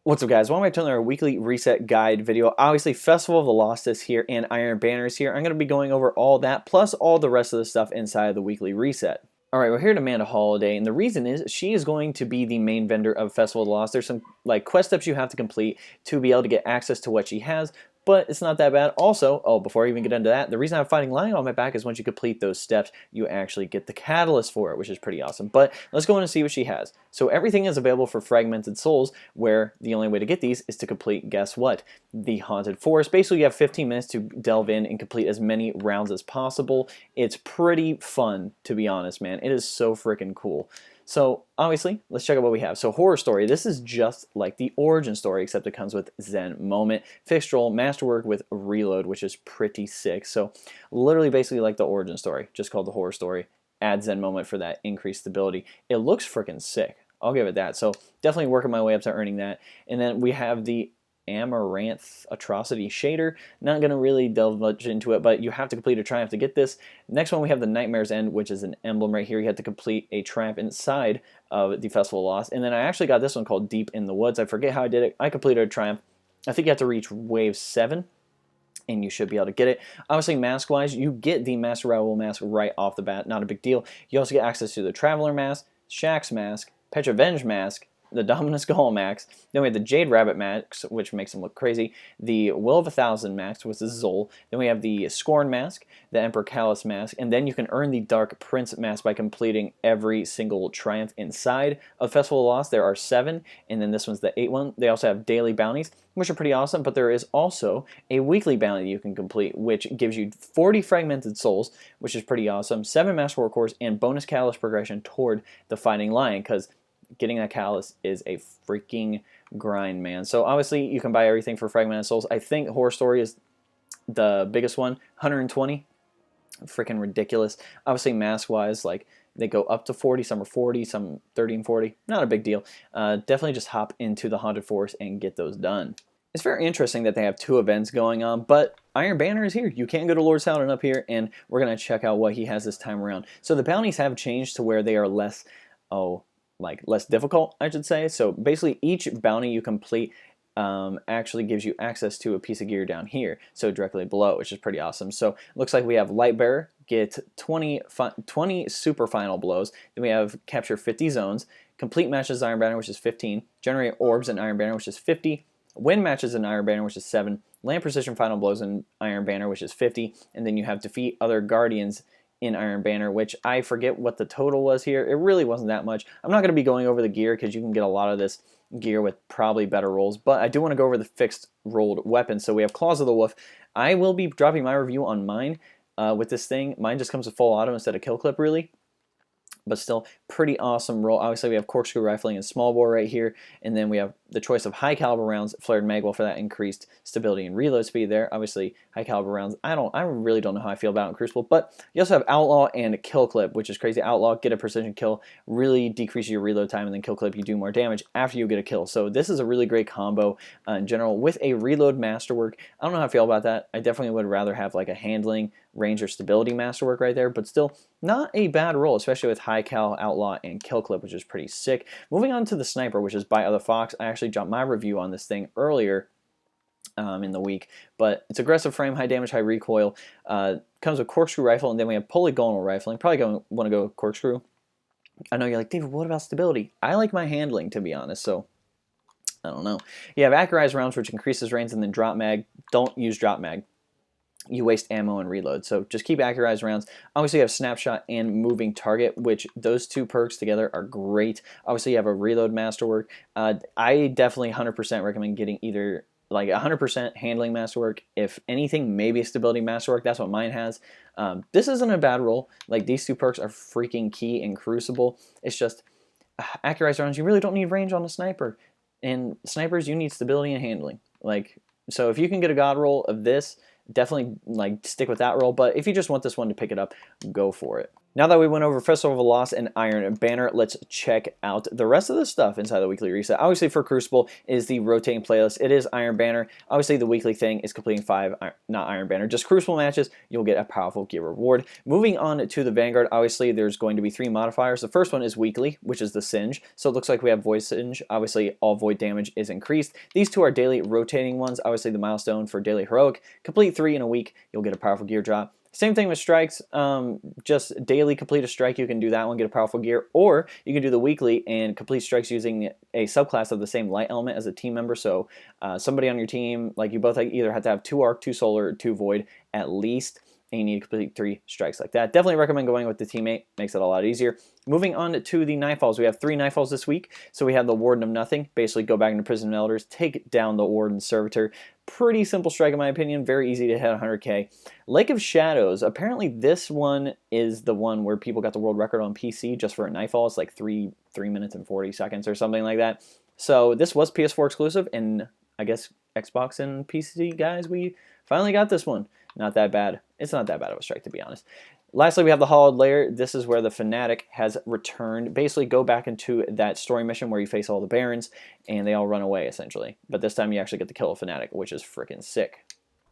What's up, guys? Welcome back to another weekly reset guide video. Obviously, Festival of the Lost is here and Iron Banner is here. I'm going to be going over all that, plus all the rest of the stuff inside of the weekly reset. Alright, we're here to Amanda Holiday, and the reason is she is going to be the main vendor of Festival of the Lost. There's some quest steps you have to complete to be able to get access to what she has, but it's not that bad. Also, before I even get into that, the reason I'm fighting Lion on my back is once you complete those steps, you actually get the catalyst for it, which is pretty awesome. But let's go in and see what she has. So everything is available for Fragmented Souls, where the only way to get these is to complete, guess what? The Haunted Forest. Basically, you have 15 minutes to delve in and complete as many rounds as possible. It's pretty fun, to be honest, man. It is so freaking cool. So, obviously, let's check out what we have. So, Horror Story. This is just like the origin story, except it comes with Zen Moment, Fixed Roll, Masterwork with Reload, which is pretty sick. So, literally basically like the origin story, just called the Horror Story. Add Zen Moment for that increased stability. It looks freaking sick. I'll give it that. So, definitely working my way up to earning that. And then we have the Amaranth Atrocity Shader. Not going to really delve much into it, but you have to complete a triumph to get this. Next one we have the Nightmare's End, which is an emblem right here. You have to complete a triumph inside of the Festival of Lost. And then I actually got this one called Deep in the Woods. I forget how I did it. I completed a triumph. I think you have to reach wave 7. And you should be able to get it. Obviously, mask-wise, you get the Master Raoul mask right off the bat. Not a big deal. You also get access to the Traveler mask, Shaxx mask, Petravenge mask, the Dominus Golem mask. Then we have the Jade Rabbit mask, which makes him look crazy. The Will of 1,000 mask, which is Zol. Then we have the Scorn mask, the Emperor Callus mask, and then you can earn the Dark Prince mask by completing every single triumph inside of Festival of Lost. There are 7, and then this one's the 8th one. They also have daily bounties, which are pretty awesome, but there is also a weekly bounty you can complete, which gives you 40 Fragmented Souls, which is pretty awesome, 7 Masterwork cores, and bonus Catalyst progression toward the Fighting Lion, because getting that Catalyst is a freaking grind, man. So obviously you can buy everything for Fragmented Souls. I think Horror Story is the biggest one, 120. Freaking ridiculous. Obviously mask-wise, like they go up to 40, some are 40, some 30 and 40. Not a big deal. Definitely just hop into the Haunted Forest and get those done. It's very interesting that they have 2 events going on, but Iron Banner is here. You can go to Lord Saladin up here, and we're going to check out what he has this time around. So the bounties have changed to where they are less, less difficult, I should say. So basically each bounty you complete actually gives you access to a piece of gear down here, so directly below, which is pretty awesome. So it looks like we have Lightbearer, get 20 super final blows. Then we have capture 50 zones, complete matches Iron Banner, which is 15, generate orbs in Iron Banner, which is 50, win matches in Iron Banner, which is 7, land precision final blows in Iron Banner, which is 50, and then you have defeat other guardians in Iron Banner, which I forget what the total was here. It really wasn't that much. I'm not going to be going over the gear because you can get a lot of this gear with probably better rolls, but I do want to go over the fixed rolled weapons. So we have Claws of the Wolf. I will be dropping my review on mine with this thing. Mine just comes with full auto instead of kill clip, really. But still, pretty awesome roll. Obviously, we have corkscrew rifling and small bore right here, and then we have the choice of high caliber rounds, flared magwell for that increased stability and reload speed there. Obviously, high caliber rounds, I really don't know how I feel about in Crucible, but you also have outlaw and kill clip, which is crazy. Outlaw, get a precision kill, really decreases your reload time, and then kill clip, you do more damage after you get a kill. So this is a really great combo in general with a reload masterwork. I don't know how I feel about that. I definitely would rather have like a handling, range, or stability masterwork right there, but still not a bad roll, especially with high cal, outlaw, and kill clip, which is pretty sick. Moving on to the sniper, which is by Other Fox. I actually dropped my review on this thing earlier in the week, but it's aggressive frame, high damage, high recoil. Comes with corkscrew rifle, and then we have polygonal rifling. Probably going to want to go corkscrew. I know you're like, David, what about stability? I like my handling, to be honest, so I don't know. You have accurized rounds, which increases range, and then drop mag. Don't use drop mag. You waste ammo and reload, so just keep accurized rounds. Obviously you have snapshot and moving target, which those 2 perks together are great. Obviously you have a reload masterwork. I definitely 100% recommend getting either like 100% handling masterwork, if anything maybe a stability masterwork. That's what mine has. This isn't a bad roll. Like, these 2 perks are freaking key in Crucible. It's just accurized rounds, you really don't need range on a sniper, and snipers, you need stability and handling. Like, so if you can get a god roll of this, definitely like stick with that roll, but if you just want this one to pick it up, go for it. Now that we went over Festival of the Lost and Iron Banner, let's check out the rest of the stuff inside the weekly reset. Obviously for Crucible is the rotating playlist. It is Iron Banner. Obviously the weekly thing is completing 5, not Iron Banner, just Crucible matches. You'll get a powerful gear reward. Moving on to the Vanguard, obviously there's going to be 3 modifiers. The first one is weekly, which is the Singe. So it looks like we have Void Singe. Obviously all void damage is increased. These 2 are daily rotating ones. Obviously the milestone for daily heroic. Complete 3 in a week, you'll get a powerful gear drop. Same thing with strikes, just daily complete a strike, you can do that one, get a powerful gear, or you can do the weekly and complete strikes using a subclass of the same light element as a team member. So somebody on your team, like you both either have to have 2 arc, 2 solar, or 2 void at least, and you need to complete 3 strikes like that. Definitely recommend going with the teammate, makes it a lot easier. Moving on to the Nightfalls, we have 3 Nightfalls this week. So we have the Warden of Nothing, basically go back into Prison of Elders, take down the Warden Servitor. Pretty simple strike in my opinion, very easy to hit 100k. Lake of Shadows, apparently this one is the one where people got the world record on PC just for a Nightfall. It's like 3 minutes and 40 seconds or something like that. So this was PS4 exclusive, and I guess Xbox and PC guys, we finally got this one. Not that bad. It's not that bad of a strike, to be honest. Lastly, we have the Hollowed Lair. This is where the Fanatic has returned. Basically, go back into that story mission where you face all the Barons, and they all run away, essentially. But this time, you actually get to kill a Fanatic, which is freaking sick.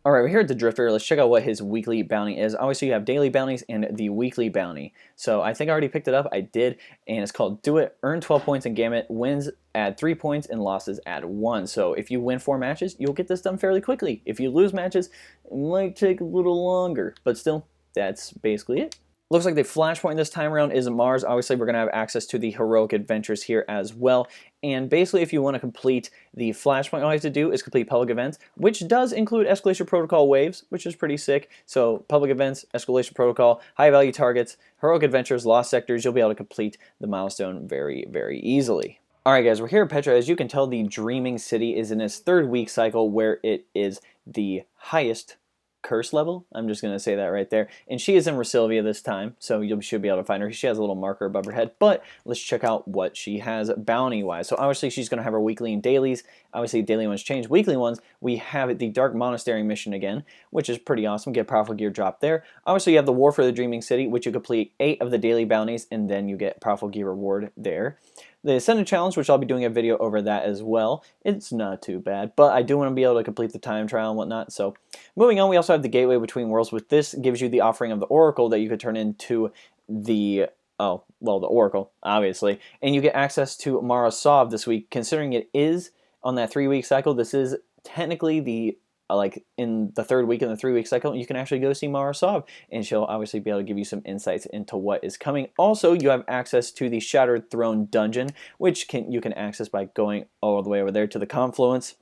Alright, we're here at the Drifter. Let's check out what his weekly bounty is. Obviously, you have daily bounties and the weekly bounty. So I think I already picked it up. I did, and it's called Do It. Earn 12 points in Gamut. Wins add 3 points, and losses add 1. So if you win 4 matches, you'll get this done fairly quickly. If you lose matches, it might take a little longer. But still, that's basically it. Looks like the Flashpoint this time around is Mars. Obviously, we're going to have access to the Heroic Adventures here as well. And basically, if you want to complete the Flashpoint, all you have to do is complete public events, which does include Escalation Protocol waves, which is pretty sick. So, public events, Escalation Protocol, high-value targets, Heroic Adventures, Lost Sectors, you'll be able to complete the milestone very, very easily. Alright guys, we're here at Petra. As you can tell, the Dreaming City is in its 3rd week cycle where it is the highest curse level. I'm just going to say that right there. And she is in Resilvia this time, so you should be able to find her. She has a little marker above her head, but let's check out what she has bounty-wise. So obviously she's going to have her weekly and dailies. Obviously daily ones change. Weekly ones, we have the Dark Monastery mission again, which is pretty awesome. Get powerful gear drop there. Obviously you have the War for the Dreaming City, which you complete 8 of the daily bounties, and then you get powerful gear reward there. The Ascended Challenge, which I'll be doing a video over that as well. It's not too bad, but I do want to be able to complete the time trial and whatnot. So moving on, we also have the Gateway Between Worlds, which this gives you the offering of the Oracle that you could turn into the, the Oracle, obviously. And you get access to Mara Sov this week. Considering it is on that 3-week cycle, this is technically the like in the 3rd week in the 3-week cycle, you can actually go see Mara Sov, and she'll obviously be able to give you some insights into what is coming. Also, you have access to the Shattered Throne dungeon, which you can access by going all the way over there to the Confluence.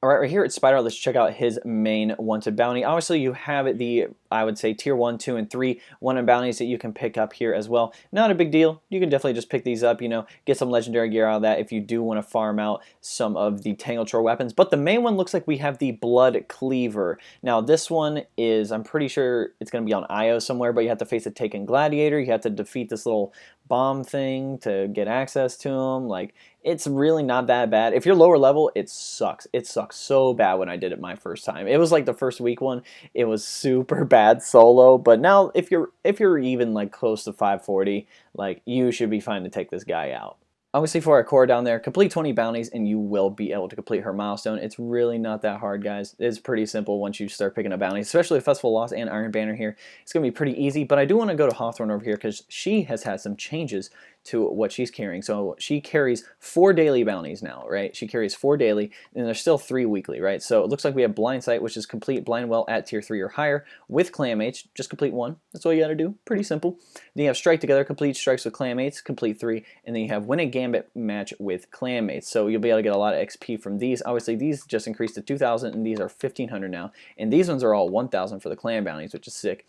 Alright, right here at Spyder, let's check out his main wanted bounty. Obviously, you have the, I would say, tier 1, 2, and 3 wanted bounties that you can pick up here as well. Not a big deal. You can definitely just pick these up, you know, get some legendary gear out of that if you do want to farm out some of the Tangletrore weapons. But the main one looks like we have the Blood Cleaver. Now, this one is, I'm pretty sure it's going to be on IO somewhere, but you have to face a Taken Gladiator. You have to defeat this little bomb thing to get access to him. Like, it's really not that bad. If you're lower level, it sucks. It sucks so bad when I did it my first time. It was like the first week one. It was super bad solo, but now if you're even like close to 540, like you should be fine to take this guy out. Obviously for our core down there, complete 20 bounties and you will be able to complete her milestone. It's really not that hard, guys. It's pretty simple once you start picking up bounties, especially with Festival of Lost and Iron Banner here. It's going to be pretty easy, but I do want to go to Hawthorne over here because she has had some changes to what she's carrying. So she carries 4 daily bounties now, right? She carries 4 daily, and there's still 3 weekly, right? So it looks like we have Blind Sight, which is complete Blind Well at tier 3 or higher with Clanmates. Just complete 1. That's all you got to do. Pretty simple. Then you have Strike Together, complete strikes with Clanmates, complete 3, and then you have Win a Gambit match with Clanmates. So you'll be able to get a lot of XP from these. Obviously, these just increased to 2,000, and these are 1,500 now. And these ones are all 1,000 for the clan bounties, which is sick.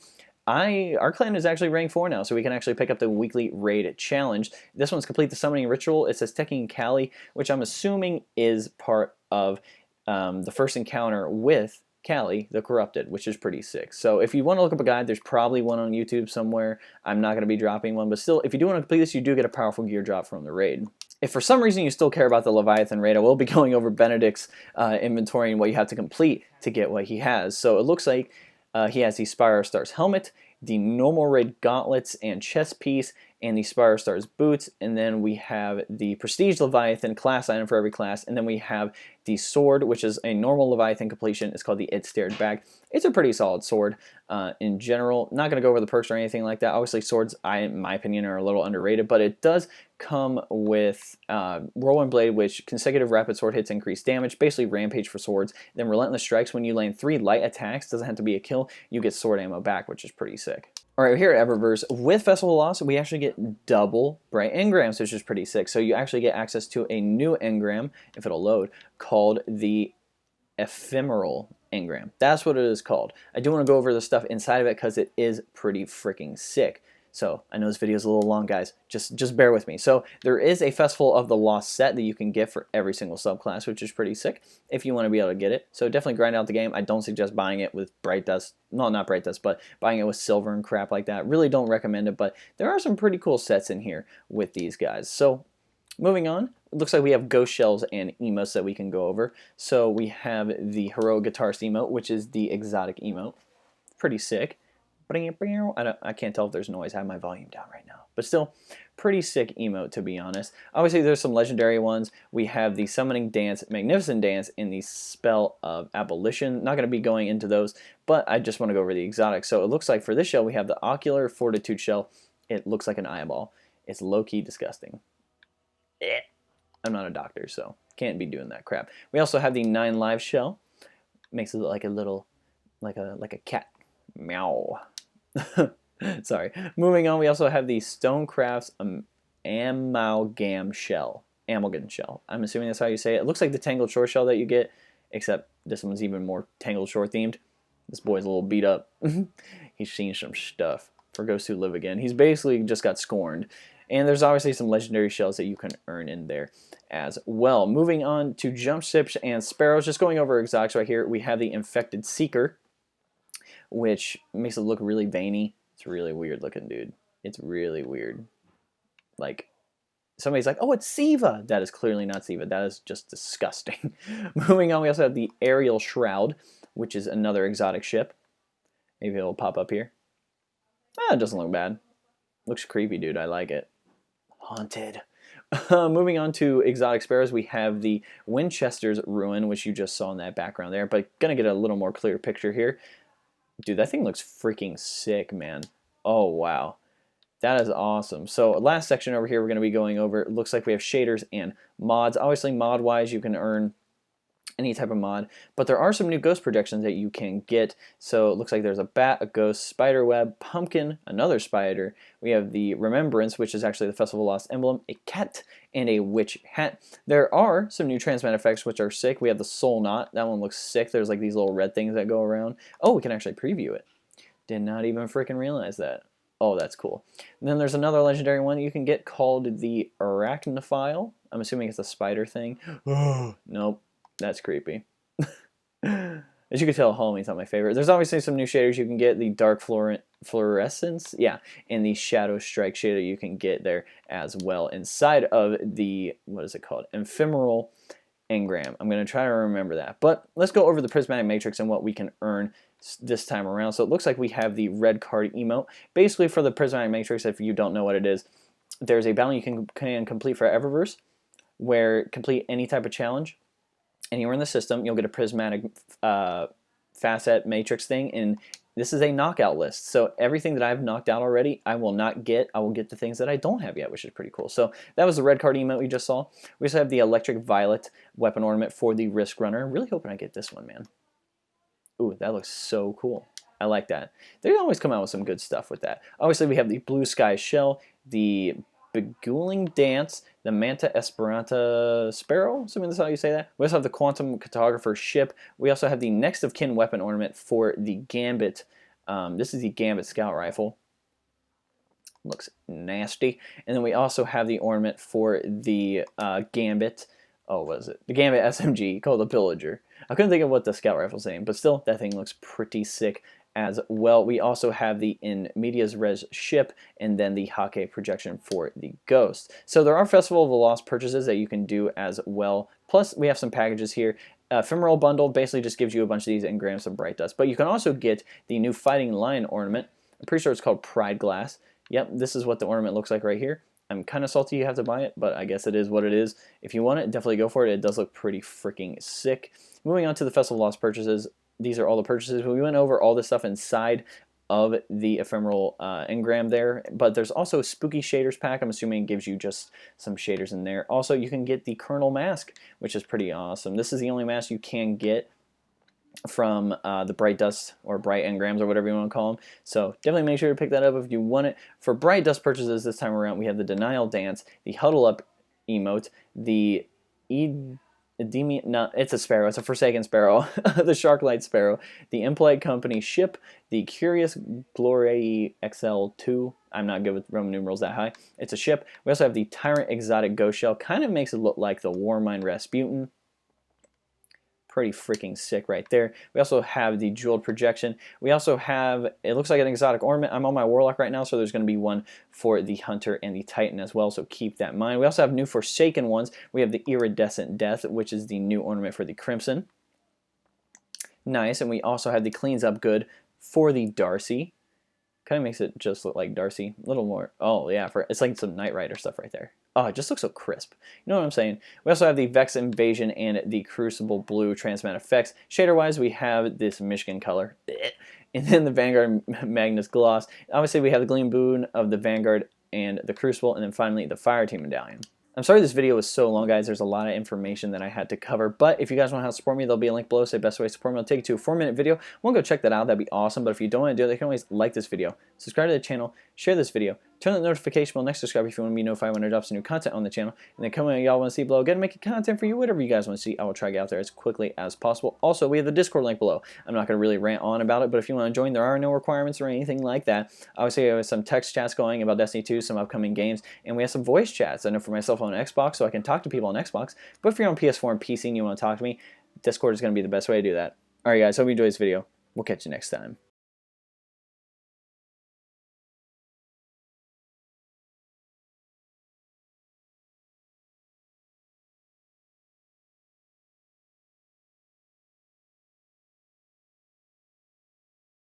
Our clan is actually rank 4 now, so we can actually pick up the weekly raid challenge. This one's complete the summoning ritual. It says Tekken Kali, which I'm assuming is part of the first encounter with Kali, the Corrupted, which is pretty sick. So if you want to look up a guide, there's probably one on YouTube somewhere. I'm not going to be dropping one, but still, if you do want to complete this, you do get a powerful gear drop from the raid. If for some reason you still care about the Leviathan raid, I will be going over Benedict's inventory and what you have to complete to get what he has. So it looks like he has the Spyro Stars helmet, the normal raid gauntlets and chest piece, and the Spyder Stars boots, and then we have the Prestige Leviathan class item for every class, and then we have the sword, which is a normal Leviathan completion. It's called the ItsDaveOU bag. It's a pretty solid sword in general. Not going to go over the perks or anything like that. Obviously, swords, in my opinion, are a little underrated, but it does come with Whirlwind Blade, which consecutive rapid sword hits increase damage, basically Rampage for swords. Then Relentless Strikes, when you land 3 light attacks, doesn't have to be a kill, you get sword ammo back, which is pretty sick. Alright, here at Eververse, with Festival of Loss, we actually get double Bright Engrams, which is pretty sick. So you actually get access to a new engram, if it'll load, called the Ephemeral Engram. That's what it is called. I do want to go over the stuff inside of it because it is pretty freaking sick. So I know this video is a little long, guys. Just bear with me. So there is a Festival of the Lost set that you can get for every single subclass, which is pretty sick if you want to be able to get it. So definitely grind out the game. I don't suggest buying it with Bright Dust. No, not Bright Dust, but buying it with silver and crap like that. Really don't recommend it, but there are some pretty cool sets in here with these guys. So moving on, it looks like we have ghost shells and emotes that we can go over. So we have the Heroic Guitarist emote, which is the exotic emote. Pretty sick. I can't tell if there's noise. I have my volume down right now. But still, pretty sick emote, to be honest. Obviously, there's some legendary ones. We have the Summoning Dance, Magnificent Dance, and the Spell of Abolition. Not going to be going into those, but I just want to go over the exotics. So it looks like for this shell, we have the Ocular Fortitude shell. It looks like an eyeball. It's low-key disgusting. I'm not a doctor, so can't be doing that crap. We also have the 9 Lives shell. Makes it look like a little, like a cat. Meow. Sorry. Moving on, we also have the Stonecraft's Amalgam shell. Amalgam shell. I'm assuming that's how you say it. It looks like the Tangled Shore shell that you get, except this one's even more Tangled Shore themed. This boy's a little beat up. He's seen some stuff. For Ghosts Who Live Again. He's basically just got scorned. And there's obviously some legendary shells that you can earn in there as well. Moving on to Jump Ships and Sparrows. Just going over exotics right here. We have the Infected Seeker, which makes it look really veiny. It's really weird looking, dude. It's really weird. Like, somebody's like, oh, it's Siva. That is clearly not Siva. That is just disgusting. Moving on, we also have the Aerial Shroud, which is another exotic ship. Maybe it'll pop up here. Ah, it doesn't look bad. Looks creepy, dude. I like it. Haunted. Moving on to exotic sparrows, we have the Winchester's Ruin, which you just saw in that background there, but gonna get a little more clear picture here. Dude, that thing looks freaking sick, man. Oh, wow. That is awesome. So last section over here we're going to be going over, it looks like we have shaders and mods. Obviously, mod-wise, you can earn any type of mod, but there are some new ghost projections that you can get. So it looks like there's a bat, a ghost, spider web, pumpkin, another spider. We have the Remembrance, which is actually the Festival of Lost emblem, a cat, and a witch hat. There are some new transmat effects which are sick. We have the Soul Knot. That one looks sick. There's like these little red things that go around. Oh, we can actually preview it. Did not even freaking realize that. Oh, that's cool. And then there's another legendary one that you can get called the Arachnophile. I'm assuming it's a spider thing. Nope. That's creepy. As you can tell, Halloween's not my favorite. There's obviously some new shaders you can get. The Dark Fluorescence, yeah, and the Shadow Strike shader you can get there as well inside of the, what is it called? Ephemeral Engram. I'm going to try to remember that. But let's go over the Prismatic Matrix and what we can earn this time around. So it looks like we have the red card emote. Basically for the Prismatic Matrix, if you don't know what it is, there's a battle you can complete for Eververse, where complete any type of challenge anywhere in the system, you'll get a prismatic facet matrix thing, and this is a knockout list. So everything that I've knocked out already, I will not get. I will get the things that I don't have yet, which is pretty cool. So that was the red card emote we just saw. We also have the Electric Violet weapon ornament for the Risk Runner. I'm really hoping I get this one, man. Ooh, that looks so cool. I like that. They always come out with some good stuff with that. Obviously, we have the Blue Sky Shell, the Beguiling Dance, the Manta Esperanta Sparrow, assuming that's how you say that. We also have the Quantum Cartographer ship. We also have the Next of Kin weapon ornament for the Gambit. This is the Gambit Scout Rifle. Looks nasty. And then we also have the ornament for the Gambit. Oh, what is it? The Gambit SMG called the Pillager. I couldn't think of what the Scout Rifle's saying, but still, that thing looks pretty sick as well. We also have the In Medias Res ship, and then the Hake projection for the Ghost. So there are Festival of the Lost purchases that you can do as well. Plus, we have some packages here. Ephemeral Bundle basically just gives you a bunch of these engrams of Bright Dust. But you can also get the new Fighting Lion ornament, I'm pretty sure it's called Pride Glass. Yep, this is what the ornament looks like right here. I'm kind of salty you have to buy it, but I guess it is what it is. If you want it, definitely go for it. It does look pretty freaking sick. Moving on to the Festival of Lost purchases. These are all the purchases. We went over all this stuff inside of the Ephemeral Engram there, but there's also a Spooky Shaders pack. I'm assuming it gives you just some shaders in there. Also, you can get the Colonel mask, which is pretty awesome. This is the only mask you can get from the Bright Dust or Bright Engrams or whatever you want to call them. So definitely make sure to pick that up if you want it. For Bright Dust purchases this time around, we have the Denial Dance, the Huddle Up emote, the no, it's a sparrow. It's a Forsaken Sparrow. The Sharklight Sparrow. The Impolite Company ship. The Curious Glory XL2. I'm not good with Roman numerals that high. It's a ship. We also have the Tyrant Exotic Ghost Shell. Kind of makes it look like the Warmind Rasputin. Pretty freaking sick right there. We also have the Jeweled Projection. We also have, it looks like an exotic ornament. I'm on my Warlock right now, so there's going to be one for the Hunter and the Titan as well, so keep that in mind. We also have new Forsaken ones. We have the Iridescent Death, which is the new ornament for the Crimson. Nice, and we also have the Cleans Up Good for the Darcy. Kind of makes it just look like Darcy. A little more, oh yeah, it's like some Knight Rider stuff right there. Oh, it just looks so crisp. You know what I'm saying? We also have the Vex Invasion and the Crucible Blue Transmat effects. Shader-wise, we have this Michigan color. And then the Vanguard Magnus Gloss. Obviously, we have the Gleam Boon of the Vanguard and the Crucible. And then finally, the Fireteam Medallion. I'm sorry this video was so long, guys. There's a lot of information that I had to cover. But if you guys want to help support me, there'll be a link below. Say best way to support me. I'll take you to a 4-minute video. Want to go check that out. That'd be awesome. But if you don't want to do it, you can always like this video, subscribe to the channel, share this video, turn on the notification bell next to subscribe if you want to be notified when I drop some new content on the channel. And then comment y'all want to see below. Again, make content for you, whatever you guys want to see. I will try to get out there as quickly as possible. Also, we have the Discord link below. I'm not going to really rant on about it, but if you want to join, there are no requirements or anything like that. Obviously, we have some text chats going about Destiny 2, some upcoming games, and we have some voice chats. I know for myself on Xbox, so I can talk to people on Xbox. But if you're on PS4 and PC and you want to talk to me, Discord is going to be the best way to do that. Alright guys, hope you enjoyed this video. We'll catch you next time.